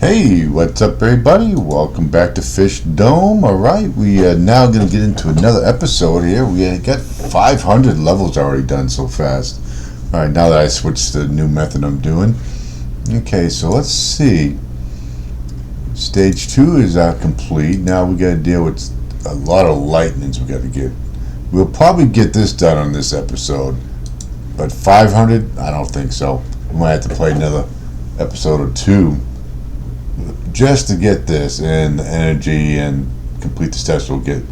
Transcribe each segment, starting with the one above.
Hey, what's up, everybody? Welcome back to Fishdom. All right, we are now going to get into another episode here. We got 500 levels already done so fast. All right, now that I switched to the new method I'm doing. Okay, so let's see. Stage 2 is complete. Now we got to deal with a lot of lightnings we got to get. We'll probably get this done on this episode, but 500, I don't think so. We might have to play another episode or two just to get this and the energy and complete the steps we'll get,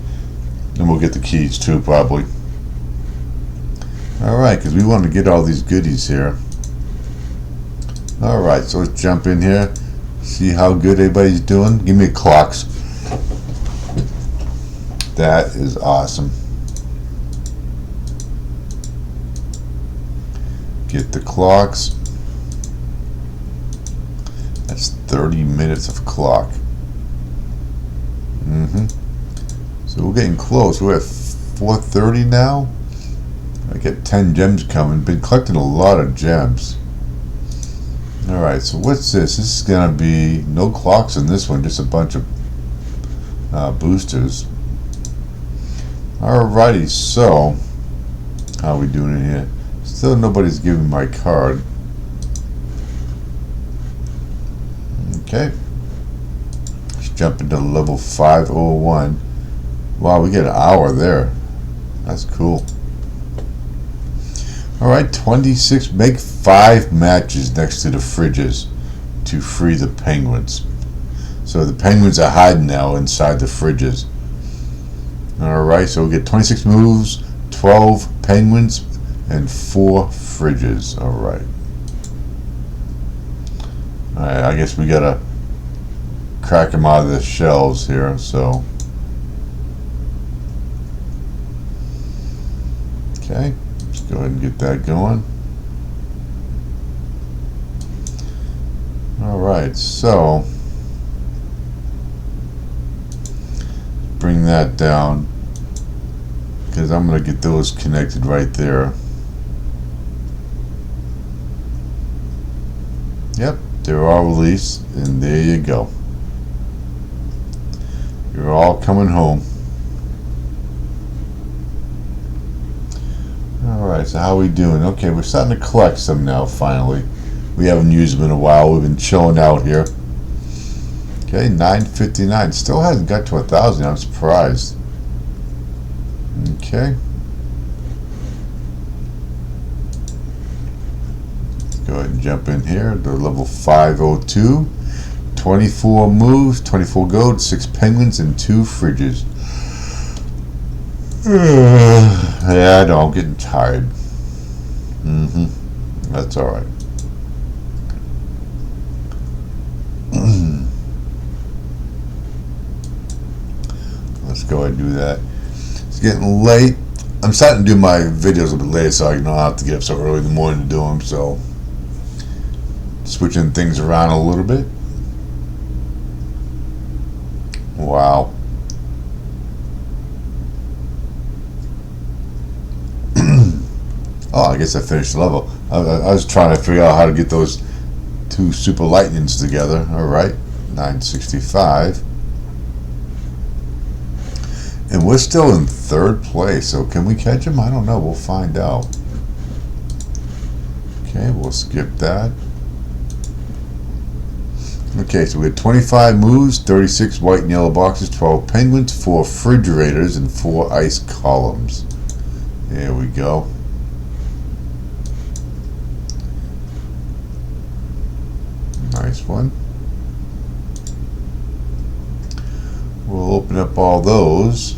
and we'll get the keys too probably. Alright, because we want to get all these goodies here. Alright, so let's jump in here, see how good everybody's doing. Give me clocks. That is awesome. Get the clocks. That's 30 minutes of clock. So we're getting close. We're at 4:30 now. I get 10 gems coming. Been collecting a lot of gems. Alright, so what's this? This is gonna be no clocks in this one, just a bunch of boosters. Alrighty, so how are we doing in here? Still nobody's giving my card. Okay, let's jump into level 501. Wow, we get an hour there. That's cool. Alright, 26. Make 5 matches next to the fridges to free the penguins. So the penguins are hiding now inside the fridges. Alright, so we get 26 moves, 12 penguins, and 4 fridges. Alright. Alright, I guess we gotta crack them out of the shells here, so. Okay, let's go ahead and get that going. Alright, so bring that down, because I'm gonna get those connected right there. Yep, they're all released, and there you go. You're all coming home. Alright, so how are we doing? Okay, we're starting to collect some now, finally. We haven't used them in a while. We've been chilling out here. Okay, 959. Still hasn't got to 1,000. I'm surprised. Okay. Go ahead and jump in here. They're level 502. 24 moves, 24 gold, 6 penguins, and 2 fridges. Yeah, I know, I'm getting tired. That's alright. Let's go ahead and do that. It's getting late. I'm starting to do my videos a bit later, so I don't have to get up so early in the morning to do them, so switching things around a little bit. Wow. Oh, I guess I finished the level. I was trying to figure out how to get those 2 super lightnings together. Alright, 965. And we're still in 3rd place, so can we catch them? I don't know, we'll find out. Okay, we'll skip that. Okay, so we had 25 moves, 36 white and yellow boxes, 12 penguins, 4 refrigerators, and 4 ice columns. There we go. Nice one. We'll open up all those.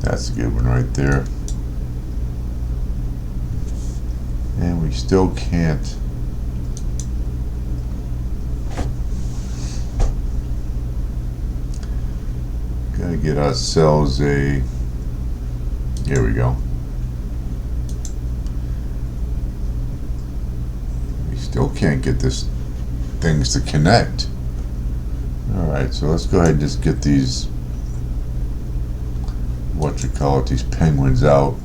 That's a good one right there. And we still can't. Gotta get ourselves a. Here we go. We still can't get this things to connect. Alright, so let's go ahead and just get these these penguins out.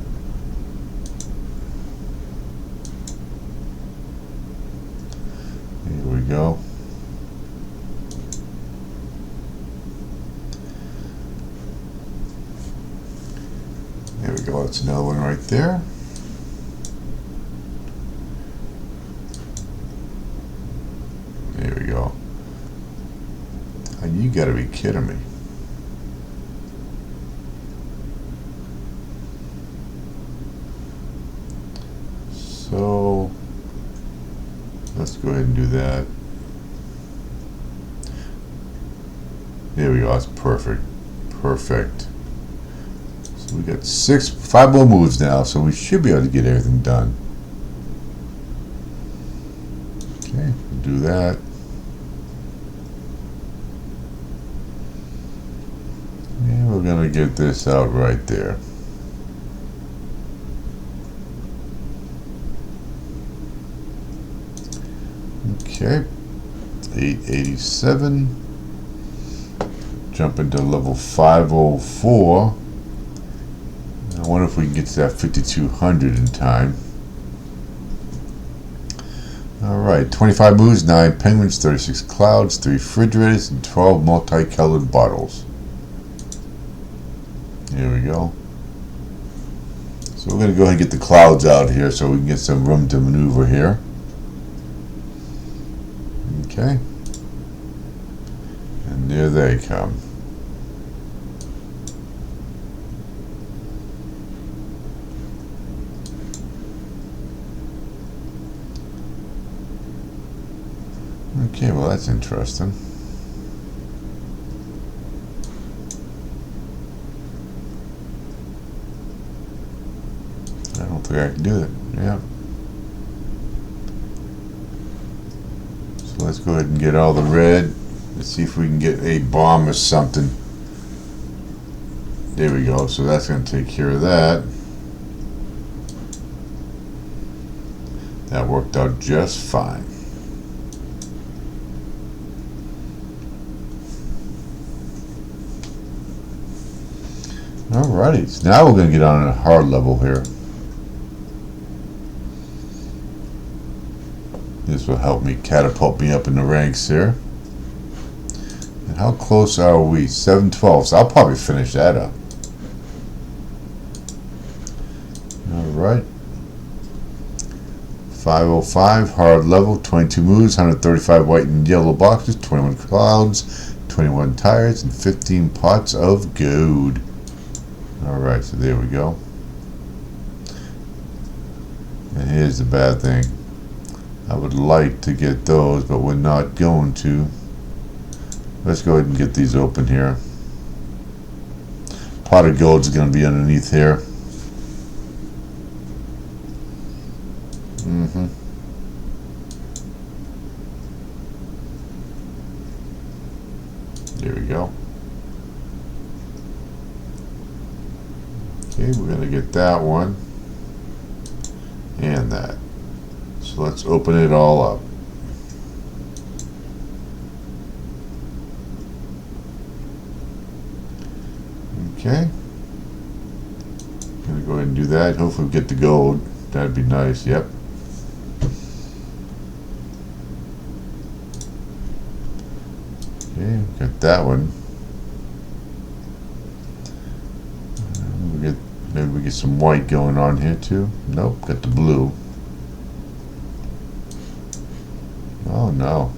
That's another one right there. There we go. You gotta be kidding me. So let's go ahead and do that. There we go. That's perfect. Perfect. So we got 5 more moves now, so we should be able to get everything done. Okay, we'll do that. And we're gonna get this out right there. Okay, 887. Jump into level 504. I wonder if we can get to that 5200 in time. Alright, 25 moves, 9 penguins, 36 clouds, 3 refrigerators, and 12 multicolored bottles. Here we go. So we're going to go ahead and get the clouds out here so we can get some room to maneuver here. Okay. And there they come. Okay, well that's interesting. I don't think I can do it. Yeah. So let's go ahead and get all the red. Let's see if we can get a bomb or something. There we go. So that's going to take care of that. That worked out just fine. Alrighty, so now we're going to get on a hard level here. This will help me catapult me up in the ranks here. And how close are we? 712, so I'll probably finish that up. Alright. 505, hard level, 22 moves, 135 white and yellow boxes, 21 clouds, 21 tires, and 15 pots of gold. Alright, so there we go. And here's the bad thing. I would like to get those, but we're not going to. Let's go ahead and get these open here. Pot of gold is going to be underneath here. There we go. Okay, we're going to get that one and that. So let's open it all up. Okay. Going to go ahead and do that. Hopefully we get the gold. That'd be nice. Yep. Okay, got that one. Maybe we get some white going on here too. Nope, got the blue. Oh no.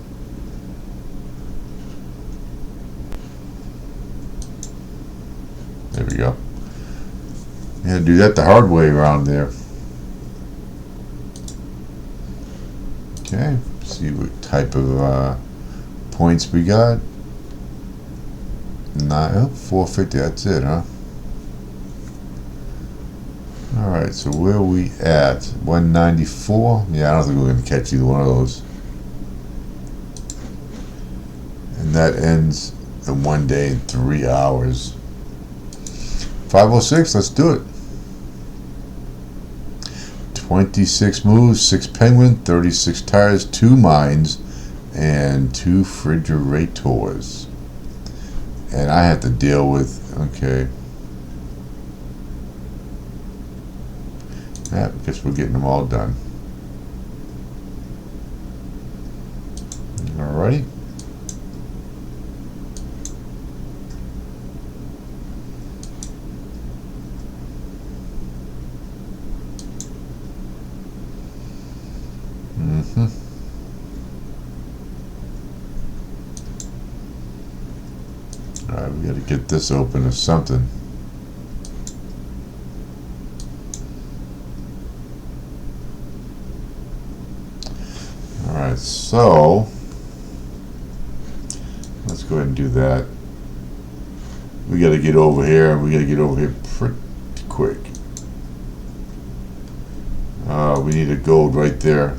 There we go. You had to do that the hard way around there. Okay, see what type of points we got. 450, that's it, huh? Alright, so where are we at? 194? Yeah, I don't think we're going to catch either one of those. And that ends in 1 day and 3 hours. 506, let's do it. 26 moves, 6 penguin, 36 tires, 2 mines, and 2 refrigerators. And I have to deal with, okay. Yeah, I guess we're getting them all done. Alrighty. Gotta get this open or something. Alright, so let's go ahead and do that. We gotta get over here, and we gotta get over here pretty quick. We need a gold right there.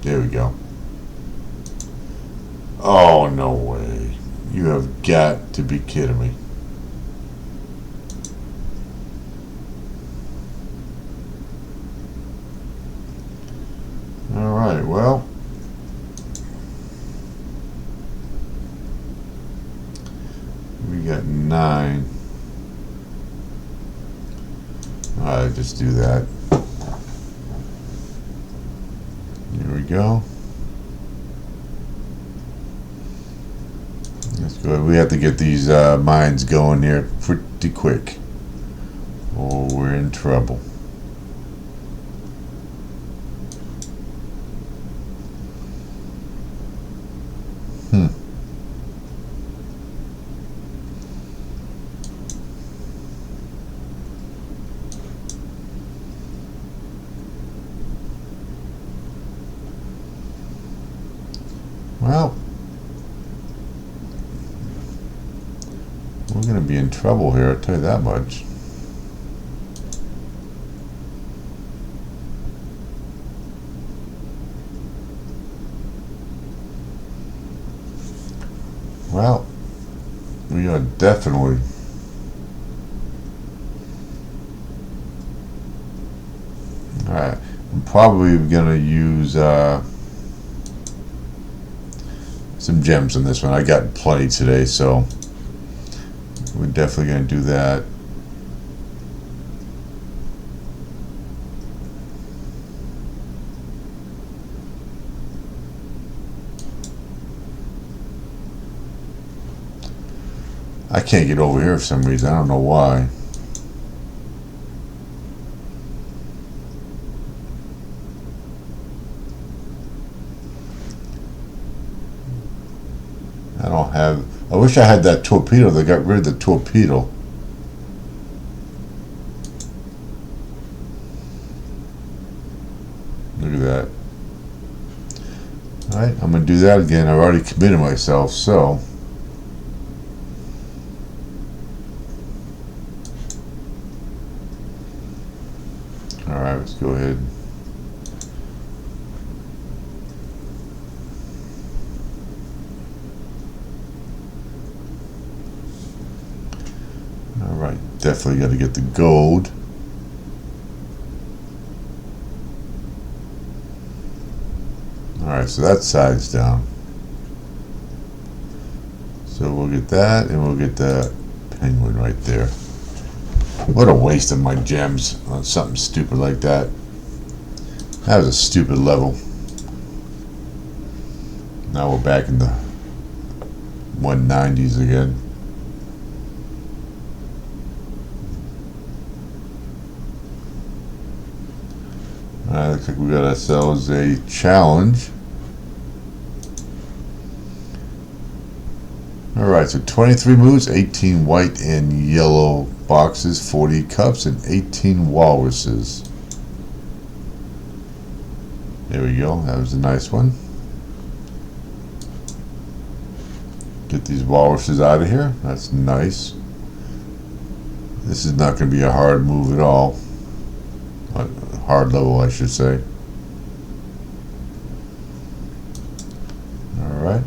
There we go. Oh, no way. You have got to be kidding me. Alright, well. We got 9. Alright, just do that. Here we go. Let's go. We have to get these mines going here pretty quick, or we're in trouble. Well, we're going to be in trouble here, I'll tell you that much. Well, we are definitely alright. I'm probably going to use some gems on this one. I got plenty today, so we're definitely going to do that. I can't get over here for some reason. I don't know why. I don't have. I wish I had that torpedo. They got rid of the torpedo. Look at that. Alright, I'm going to do that again. I've already committed myself, so. Alright, let's go ahead. Alright, definitely got to get the gold. Alright, so that side's down. So we'll get that, and we'll get the penguin right there. What a waste of my gems on something stupid like that. That was a stupid level. Now we're back in the 190s again. Alright, looks like we got ourselves a challenge. Alright, so 23 moves, 18 white and yellow boxes, 40 cups, and 18 walruses. There we go, that was a nice one. Get these walruses out of here, that's nice. This is not going to be a hard move at all. A hard level, I should say. Alright.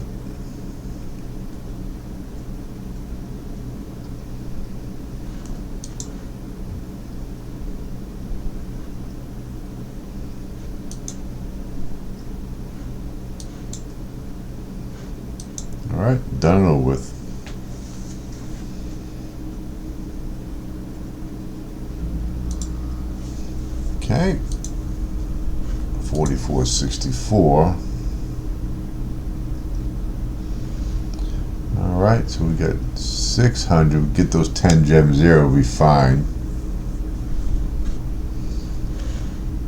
Alright, done and over with. Okay. 44.64. Alright, so we got 600. Get those 10 gems there, we'll be fine.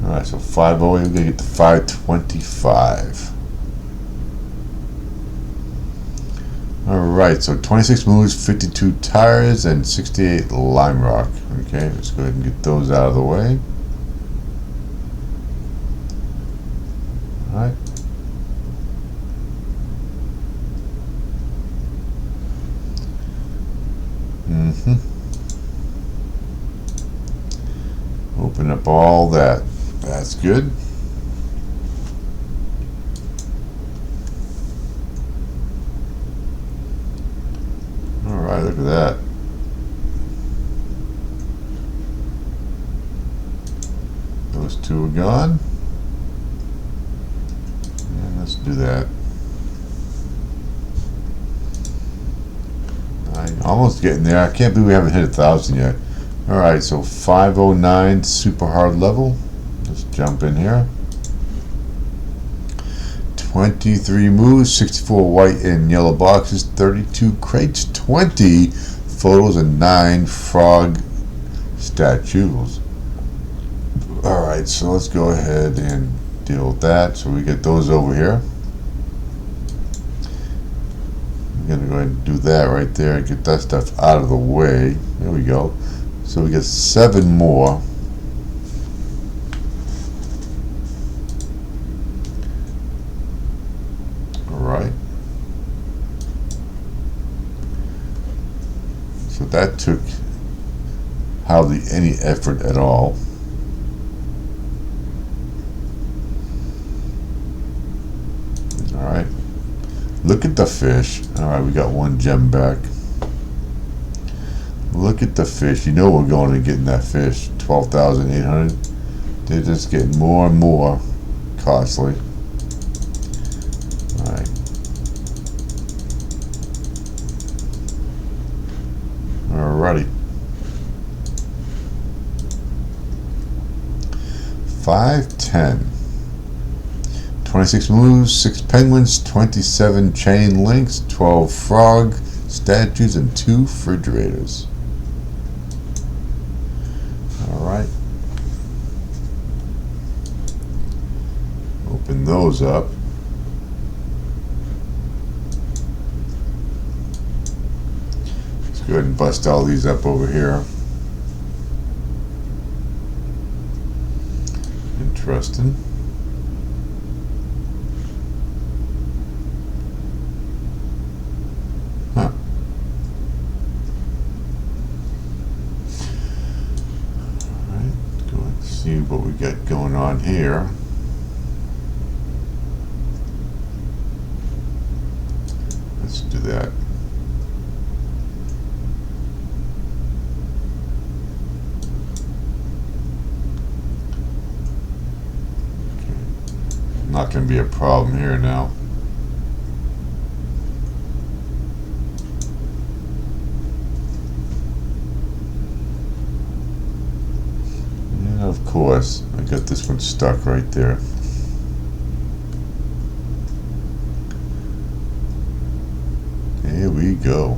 Alright, so 508, we're going to get to 525. Alright. Alright, so 26 moves, 52 tires, and 68 lime rock. Okay, let's go ahead and get those out of the way. Alright. Open up all that. That's good. Alright, look at that. Those two are gone. And let's do that. I'm almost getting there. I can't believe we haven't hit 1,000 yet. Alright, so 509 super hard level. Let's jump in here. 23 moves, 64 white and yellow boxes, 32 crates, 20 photos, and 9 frog statues. Alright, so let's go ahead and deal with that. So we get those over here. I'm going to go ahead and do that right there and get that stuff out of the way. There we go. So we get 7 more. Alright. So that took hardly any effort at all. Alright. Look at the fish. Alright, we got 1 gem back. Look at the fish. You know we're going to get in that fish. 12,800. They're just getting more and more costly. Alright. Alrighty. 510. 26 moves, 6 penguins, 27 chain links, 12 frog statues, and 2 refrigerators. Alright. Open those up. Let's go ahead and bust all these up over here. Interesting. Huh. Alright, go and see what we got going on here. Let's do that. Not going to be a problem here now. And of course, I got this one stuck right there. Here we go.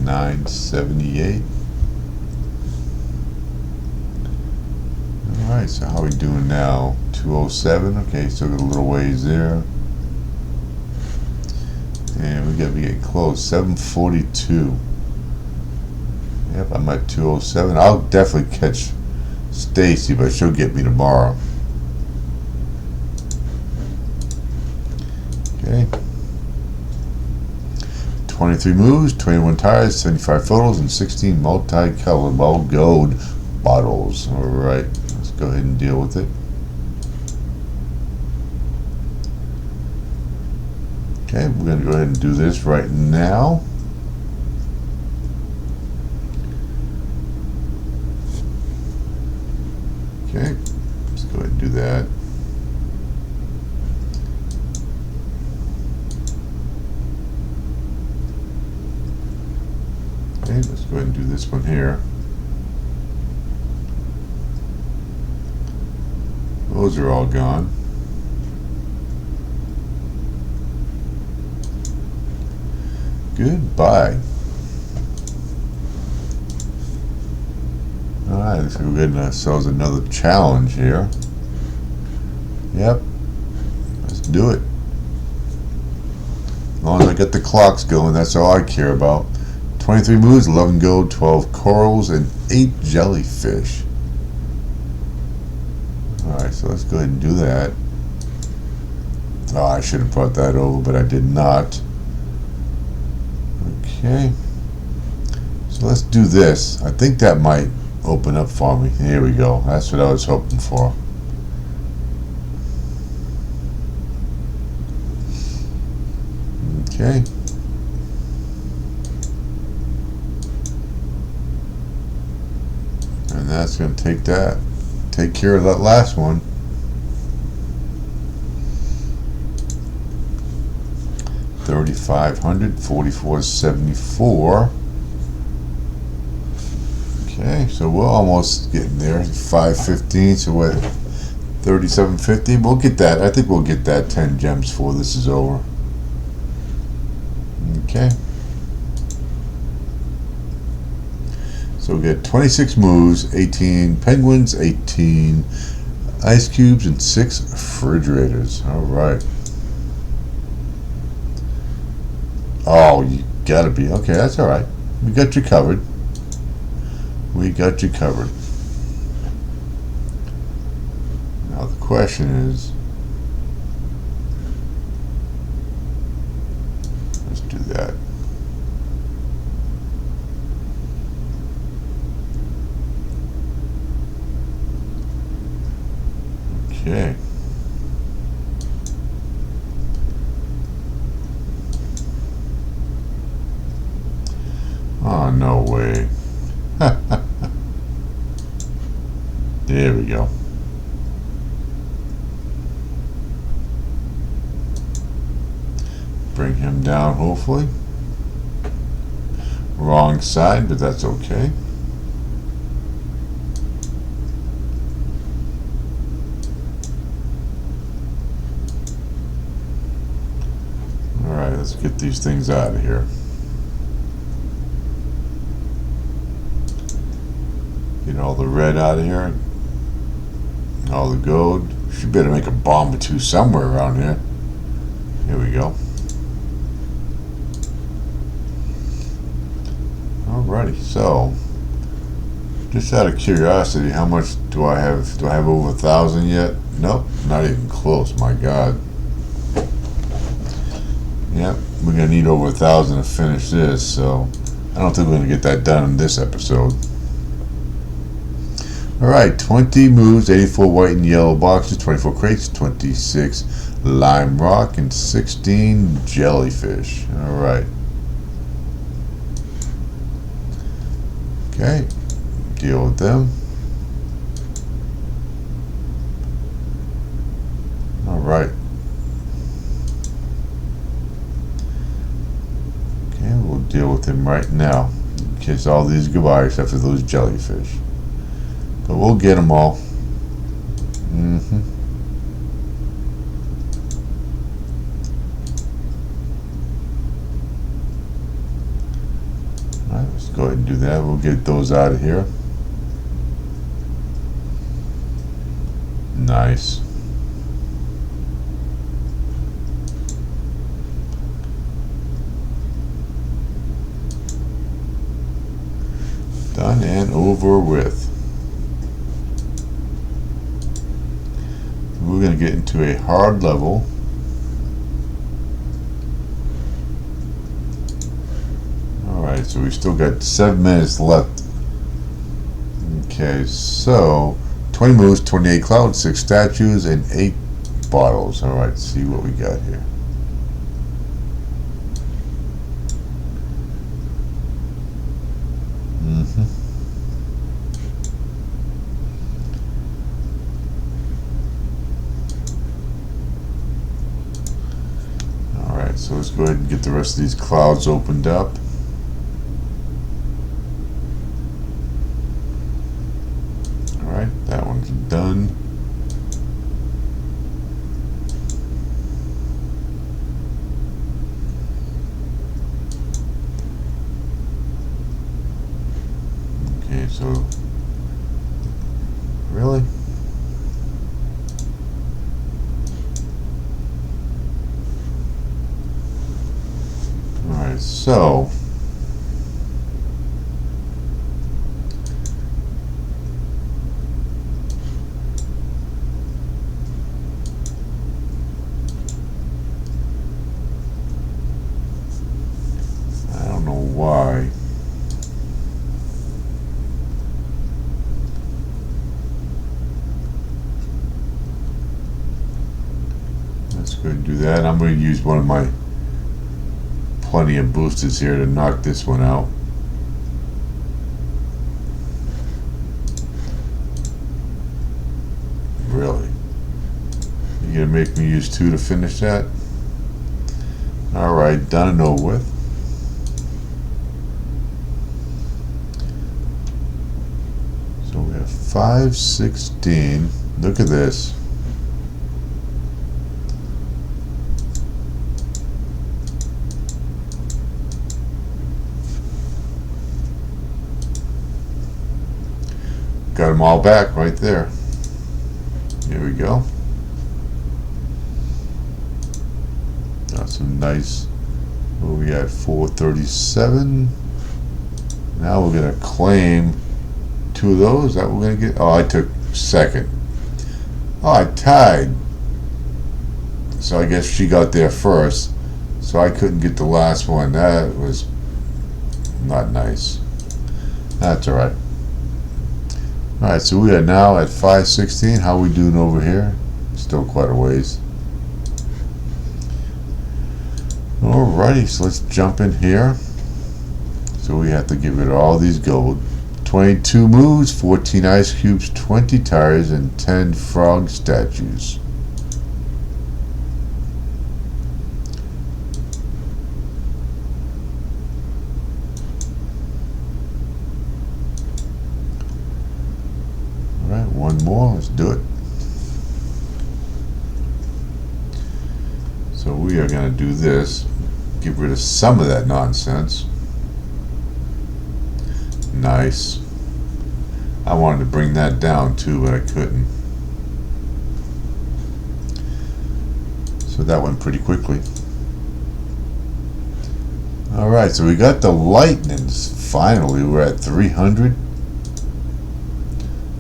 $9.78. Alright, so how are we doing now? 207. Okay, still got a little ways there. And we gotta be getting close. 742. Yep, I'm at 207. I'll definitely catch Stacy, but she'll get me tomorrow. Okay. 23 moves, 21 tires, 75 photos, and 16 multicolored all gold bottles. Alright. Go ahead and deal with it. Okay, we're going to go ahead and do this right now. Okay, let's go ahead and do that. Okay, let's go ahead and do this one here. Those are all gone. Goodbye. Alright, let's go get ourselves another challenge here. Yep. Let's do it. As long as I get the clocks going, that's all I care about. 23 moves, 11 gold, 12 corals, and 8 jellyfish. Alright, so let's go ahead and do that. Oh, I should have brought that over, but I did not. Okay. So let's do this. I think that might open up for me. Here we go. That's what I was hoping for. Okay. And that's going to take care of that last one. $3,500, $44.74. Okay, so we're almost getting there. $5.15, so what? $37.50. We'll get that. I think we'll get that 10 gems before this is over. Okay. So we get 26 moves, 18 penguins, 18 ice cubes, and 6 refrigerators. All right. Oh, you gotta be okay. That's all right. We got you covered. We got you covered. Now the question is, let's do that. Okay. Oh, no way. There we go. Bring him down, hopefully. Wrong side, but that's okay. Alright, let's get these things out of here. Get all the red out of here. All the gold. Should be able to make a bomb or two somewhere around here. Here we go. Alrighty, so just out of curiosity, how much do I have? Do I have over 1,000 yet? Nope, not even close. My God. Yep, we're gonna need over 1,000 to finish this. So I don't think we're gonna get that done in this episode. Alright, 20 moves, 84 white and yellow boxes, 24 crates, 26 lime rock, and 16 jellyfish. Alright. Okay, deal with them. Alright. Okay, we'll deal with him right now. Kiss all these goodbye except for those jellyfish. But we'll get them all. Alright, let's go ahead and do that. We'll get those out of here. Nice. Done and over with. We're going to get into a hard level. Alright, so we've still got 7 minutes left. Okay, so 20 moves, 28 clouds, 6 statues, and 8 bottles. Alright, let's see what we got here. So let's go ahead and get the rest of these clouds opened up. Alright, that one's done. Okay, so really? Alright. Let's go ahead and do that. I'm going to use one of my plenty of boosters here to knock this one out. Really? You're going to make me use 2 to finish that? Alright, done and over with. So we have 516. Look at this. Got them all back right there. Here we go. Got some nice. Where we at? 437. Now we're gonna claim 2 of those. That we're gonna get. Oh, I took second. Oh, I tied. So I guess she got there first. So I couldn't get the last one. That was not nice. That's all right. Alright, so we are now at 516. How are we doing over here? Still quite a ways. Alrighty, so let's jump in here. So we have to give it all these gold. 22 moves, 14 ice cubes, 20 tires, and 10 frog statues. Alright, one more. Let's do it. So we are going to do this. Get rid of some of that nonsense. Nice. I wanted to bring that down too, but I couldn't. So that went pretty quickly. Alright, so we got the lightnings. Finally, we're at 300.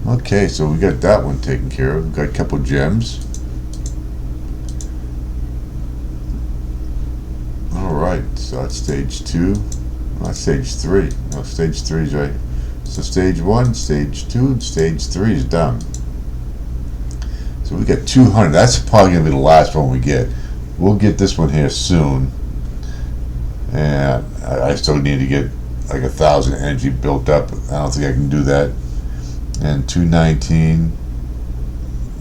Okay, so we got that one taken care of. We got a couple gems. Alright, so that's stage 2. Not stage 3. No, stage 3 is right. So stage 1, stage 2, and stage 3 is done. So we got 200. That's probably going to be the last one we get. We'll get this one here soon. And I still need to get like 1,000 energy built up. I don't think I can do that. And 219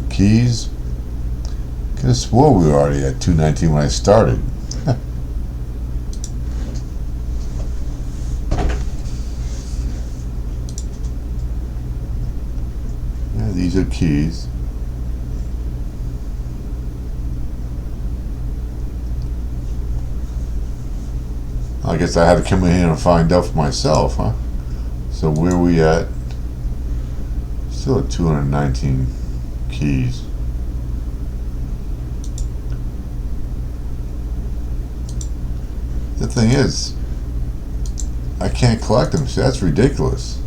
keys. Could have swore we were already at 219 when I started. Yeah, these are keys. I guess I had to come in here and find out for myself, huh? So where we at? Still at 219 keys. The thing is, I can't collect them. See, that's ridiculous.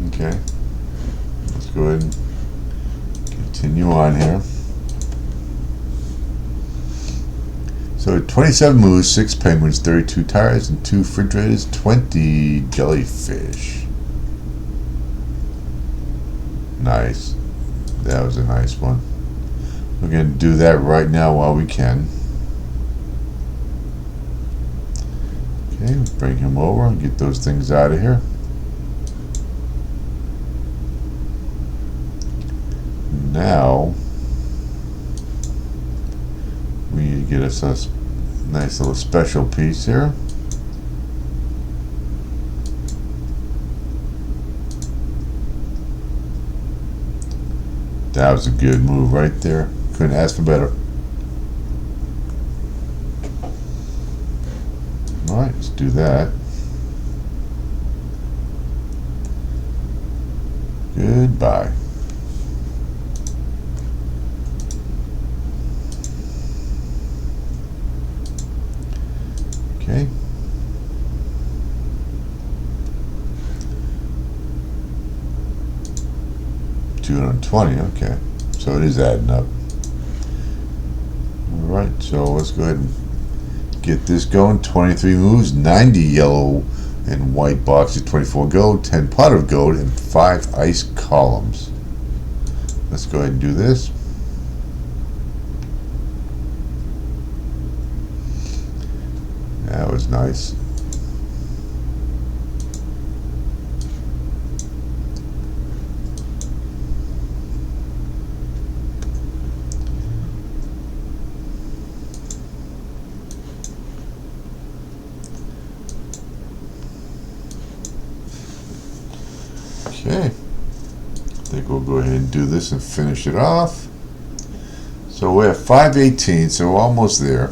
Okay. Let's go ahead and continue on here. So 27 moves, 6 penguins, 32 tires, and 2 refrigerators, 20 jellyfish. Nice. That was a nice one. We're going to do that right now while we can. Okay, bring him over and get those things out of here. Now we need to get us a nice little special piece here. That was a good move right there. Couldn't ask for better. Alright, let's do that. Goodbye. Okay. $220, okay. So it is adding up. Alright, so let's go ahead and get this going. 23 moves, 90 yellow and white boxes, 24 gold, 10 pot of gold, and 5 ice columns. Let's go ahead and do this. That was nice. Okay, I think we'll go ahead and do this and finish it off. So we're at 518, so we're almost there.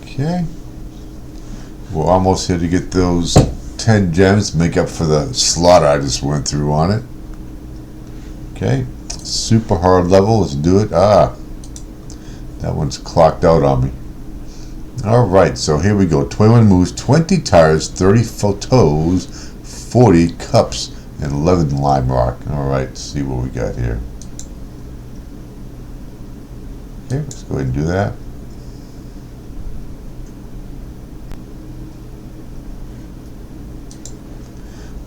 Okay, we're almost here to get those 10 gems, make up for the slaughter I just went through on it. Okay, super hard level, let's do it. That one's clocked out on me. Alright, so here we go. 21 moves, 20 tires, 30 photos, 40 cups, and 11 lime rock. Alright, let's see what we got here. Okay, let's go ahead and do that.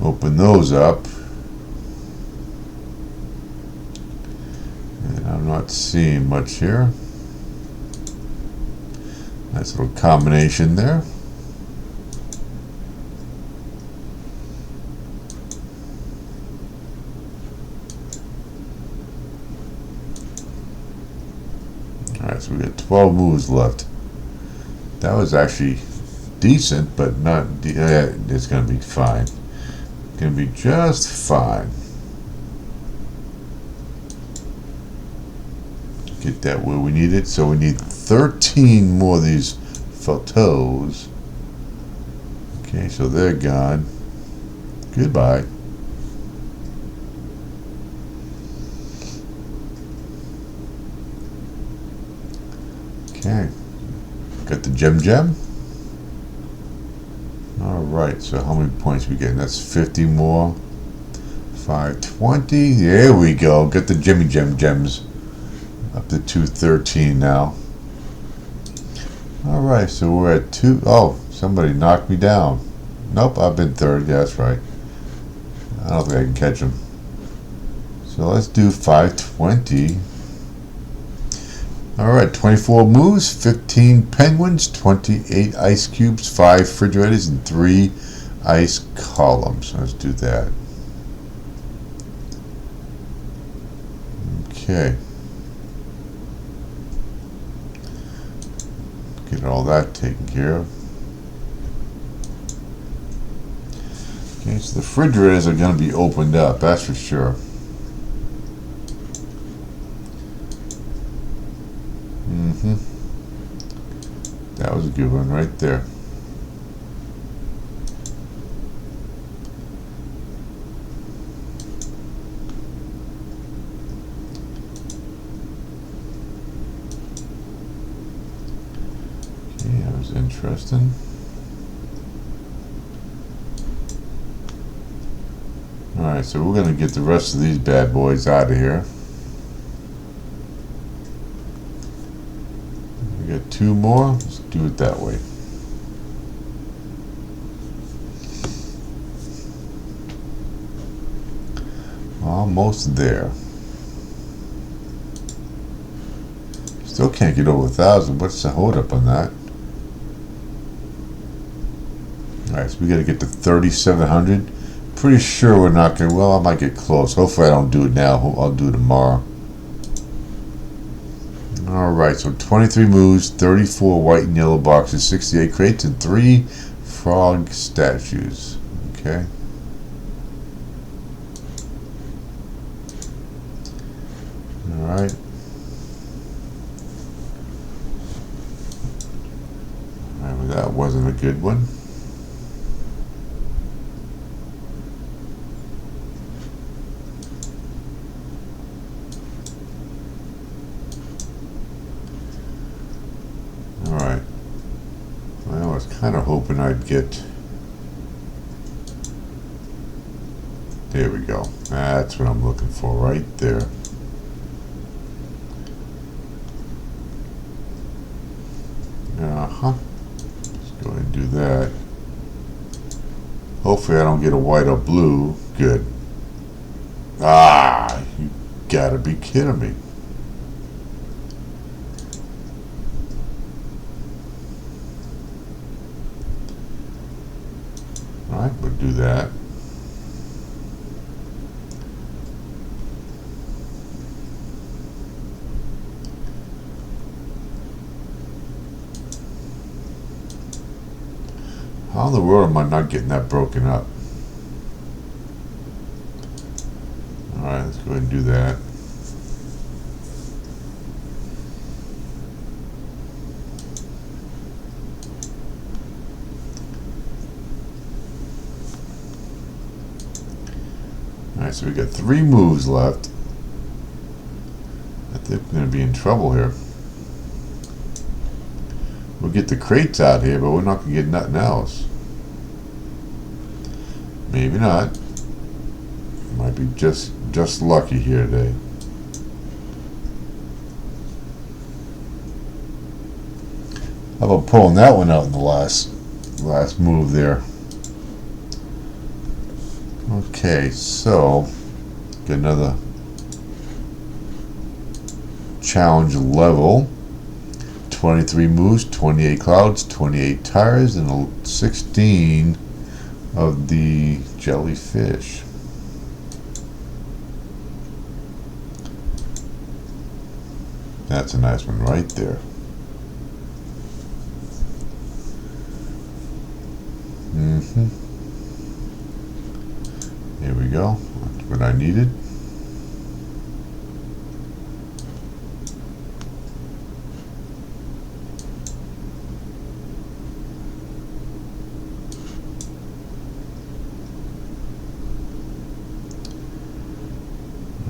Open those up. And I'm not seeing much here. Nice little combination there. Alright, so we got 12 moves left. That was actually decent, but not. It's going to be fine. Going to be just fine. Get that where we need it. So we need 13 more of these photos. Okay, so they're gone. Goodbye. Okay, got the gem. Alright, so how many points we getting? That's 50 more. 520. There we go. Got the gems. Up to 213 now. Alright, so we're at 2. Oh, somebody knocked me down. Nope, I've been third. Yeah, that's right. I don't think I can catch him. So let's do 520. Alright, 24 moves, 15 penguins, 28 ice cubes, 5 refrigerators, and 3 ice columns. Let's do that. Okay. Get all that taken care of. Okay, so the refrigerators are going to be opened up, that's for sure. That was a good one right there. Okay, that was interesting. Alright, so we're going to get the rest of these bad boys out of here. We got 2 more. Let's do it that way. Almost there. Still can't get over 1,000. What's the hold up on that? Alright, so we got to get to 3,700. Pretty sure we're not going to. Well, I might get close. Hopefully I don't do it now. I'll do it tomorrow. Alright, so 23 moves, 34 white and yellow boxes, 68 crates, and 3 frog statues. Okay. Alright. Well, that wasn't a good one. Alright. Well, I was kind of hoping I'd get... There we go. That's what I'm looking for right there. Let's go ahead and do that. Hopefully I don't get a white or blue. Good. Ah, you gotta be kidding me. Alright, we'll do that. How in the world am I not getting that broken up? Alright, let's go ahead and do that. Alright, so we got 3 moves left. I think we're going to be in trouble here. We'll get the crates out here, but we're not going to get nothing else. Maybe not. Might be just lucky here today. How about pulling that one out in the last move there? Okay, so get another challenge level. 23 moves, 28 clouds, 28 tires, and 16 of the jellyfish. That's a nice one right there. Here we go. That's what I needed.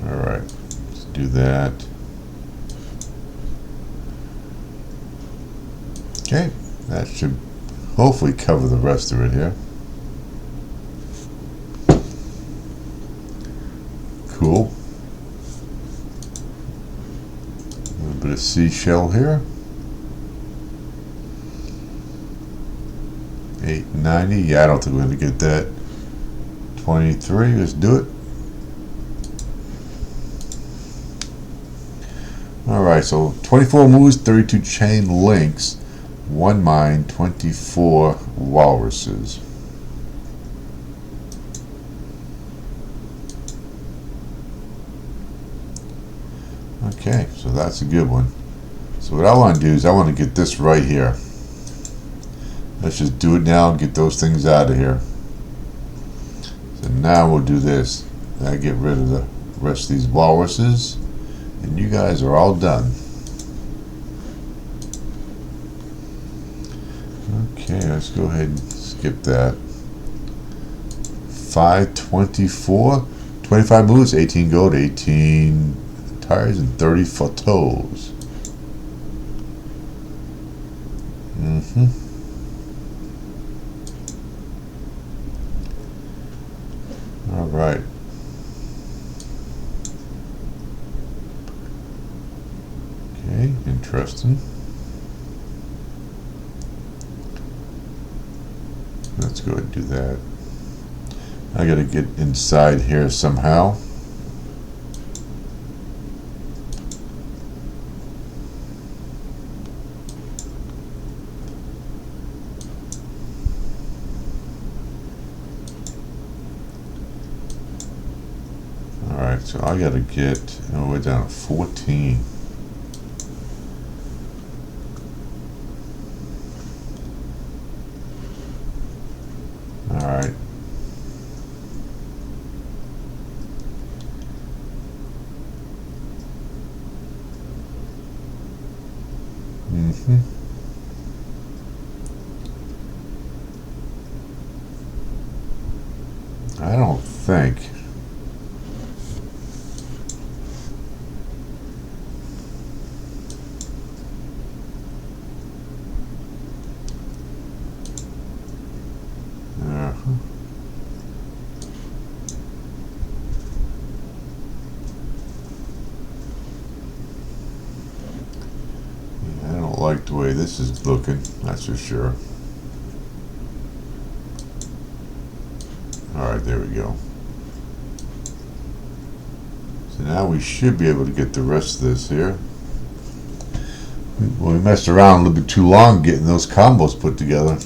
Alright, let's do that. Okay, that should hopefully cover the rest of it here. Cool. A little bit of seashell here. 890. Yeah, I don't think we're going to get that. 23. Let's do it. Alright, so 24 moves, 32 chain links, 1 mine, 24 walruses. Okay, so that's a good one. So what I want to do is I want to get this right here. Let's just do it now and get those things out of here. So now we'll do this. I get rid of the rest of these walruses, and you guys are all done. Okay, let's go ahead and skip that. 524, 25 moves, 18 gold, 18 tires, and 30 photos. All right. Okay, interesting. Let's go ahead and do that. I gotta get inside here somehow. Alright, so I gotta get, oh, we're down to 14. Alright. I don't think. don't like the way this is looking, that's for sure. Alright, there we go. So now we should be able to get the rest of this here. Well, we messed around a little bit too long getting those combos put together.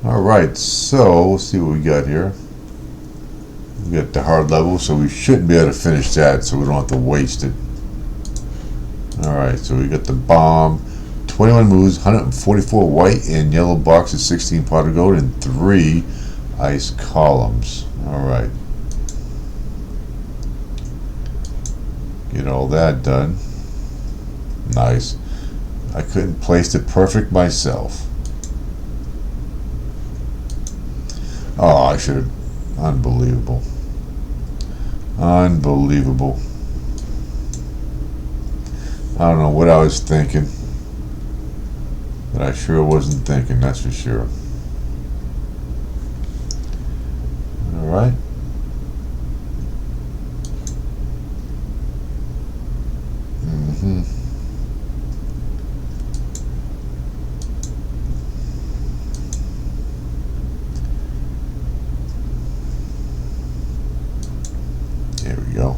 Alright, so we'll see what we got here. We got the hard level, so we shouldn't be able to finish that, so we don't have to waste it. Alright, so we got the bomb, 21 moves, 144 white and yellow boxes, 16 pot of gold, and 3 ice columns. Alright. Get all that done. Nice. I couldn't place it perfect myself. Oh, I should have. Unbelievable. Unbelievable. I don't know what I was thinking, but I sure wasn't thinking, that's for sure. Alright. There we go.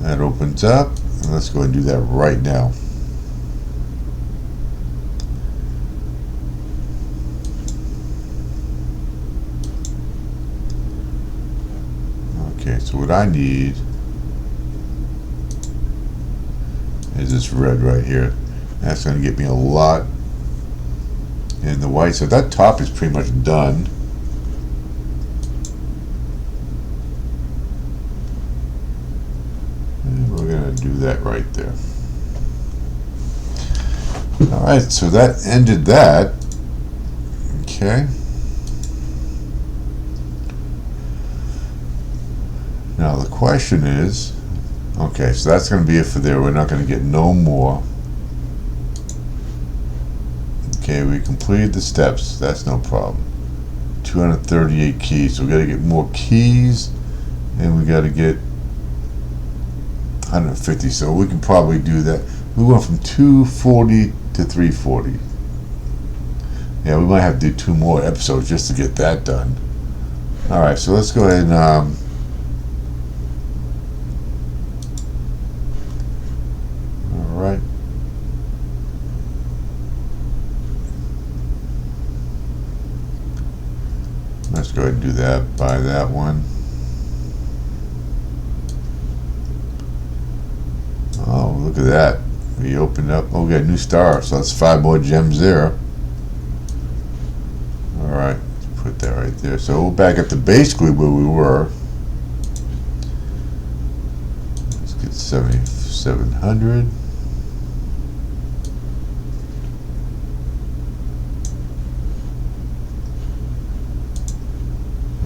That opens up, and let's go ahead and do that right now. Okay, so what I need is this red right here. That's going to get me a lot in the white. So that top is pretty much done. And we're going to do that right there. Alright, so that ended that. Okay. Now the question is, okay, so that's going to be it for there. We're not going to get no more. Okay, we completed the steps. That's no problem. 238 keys. So we got to get more keys, and we got to get 150. So we can probably do that. We went from 240 to 340. Yeah, we might have to do 2 more episodes just to get that done. All right, so let's go ahead and Alright. Let's go ahead and do that. Buy that one. Oh, look at that. We opened up. Oh, we got a new star. So that's 5 more gems there. Alright. Let's put that right there. So we're back up to basically where we were. Let's get 7,700.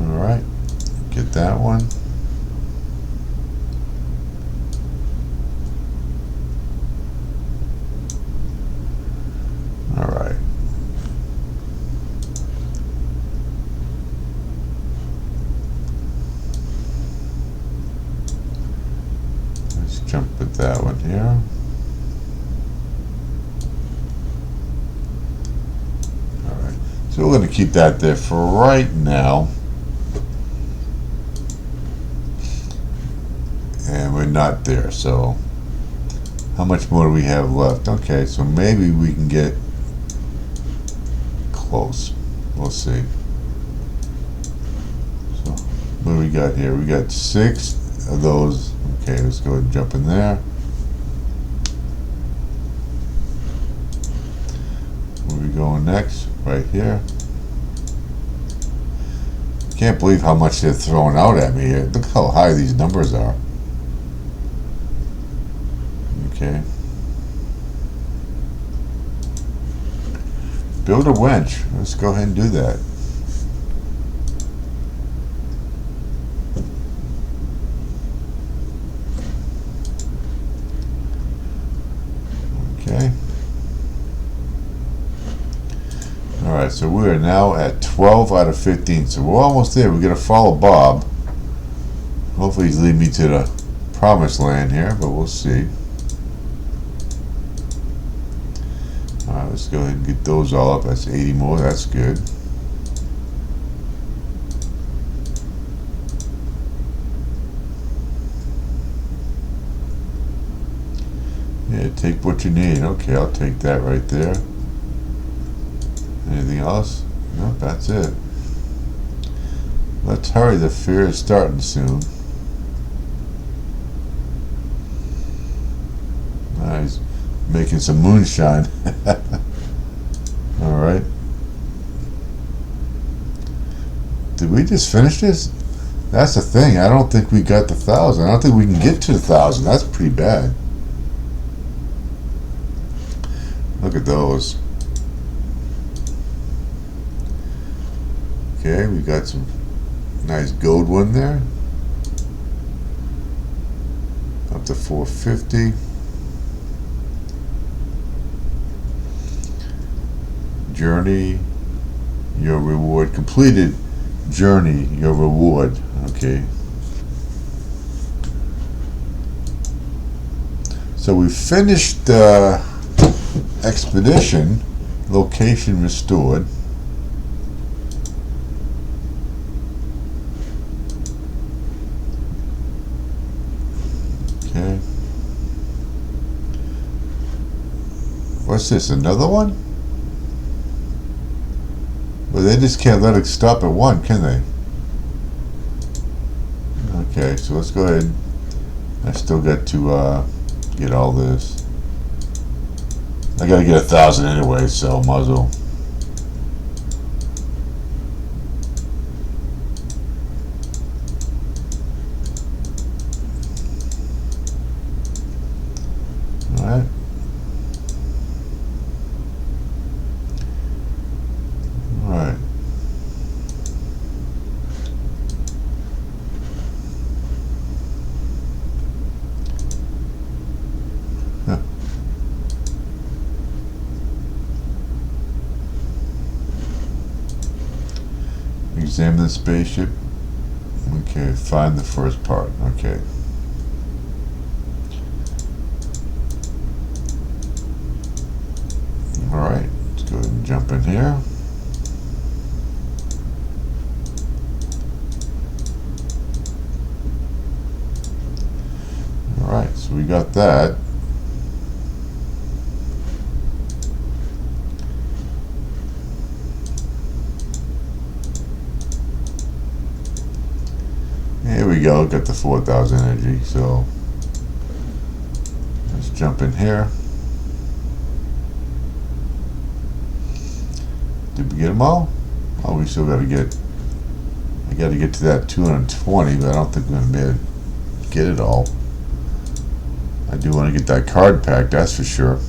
Alright, get that one. Alright. Let's jump with that one here. Alright, so we're going to keep that there for right now. And we're not there, so how much more do we have left? Okay, so maybe we can get close. We'll see. So what do we got here? We got 6 of those. Okay, let's go ahead and jump in there. Where are we going next? Right here. Can't believe how much they're throwing out at me here. Look how high these numbers are. Okay. Build a winch. Let's go ahead and do that. Okay. Alright, so we are now at 12 out of 15. So we're almost there. We're going to follow Bob. Hopefully he's leading me to the promised land here, but we'll see. let's go ahead and get those all up. That's 80 more. That's good. Yeah, take what you need. Okay, I'll take that right there. Anything else? Nope, that's it. Let's hurry. The fair is starting soon. Nice. Making some moonshine. Alright. Did we just finish this? That's the thing. I don't think we got the 1,000. I don't think we can get to the 1,000. That's pretty bad. Look at those. Okay, we got some nice gold one there. Up to 450. Journey, your reward. Completed journey, your reward. Okay. So we finished expedition. Location restored. Okay. What's this? Another one? Well, they just can't let it stop at one, can they? Okay, so let's go ahead. I still got to get all this. I gotta get 1,000 anyway, so might as well. Alright. Alright. Examine the spaceship. Okay, find the first part. Okay. Alright, let's go ahead and jump in here. Alright, so we got that. Here we go, got the 4,000 energy, so let's jump in here. Did we get them all? Oh, we still gotta get, I gotta get to that 220, but I don't think we're gonna be able to get it all. I do want to get that card pack, that's for sure.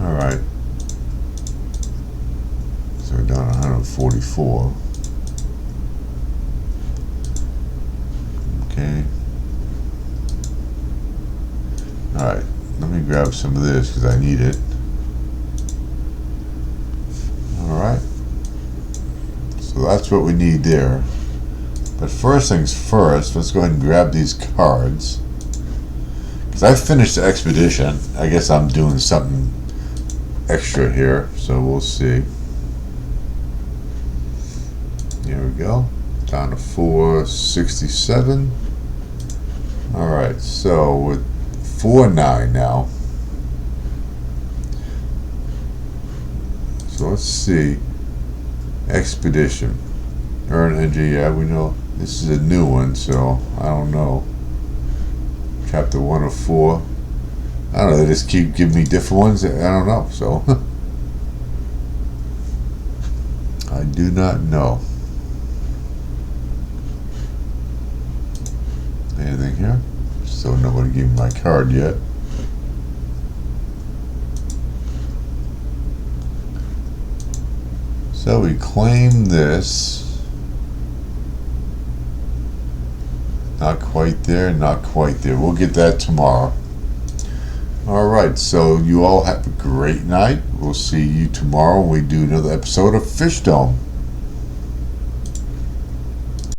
Alright. So we're down 144. Okay. Alright, let me grab some of this because I need it. Alright. So that's what we need there. But first things first, let's go ahead and grab these cards. Because I finished the expedition. I guess I'm doing something extra here, so we'll see. Here we go. Down to 467. Alright, so with 49 now. So let's see. Expedition. Earn energy, yeah, we know. This is a new one, so I don't know. Chapter 1 of 4. I don't know, they just keep giving me different ones. I don't know, so. I do not know. Anything here? Still nobody gave me my card yet. So we claim this. Not quite there, not quite there. We'll get that tomorrow. Alright, so you all have a great night. We'll see you tomorrow when we do another episode of Fishdom.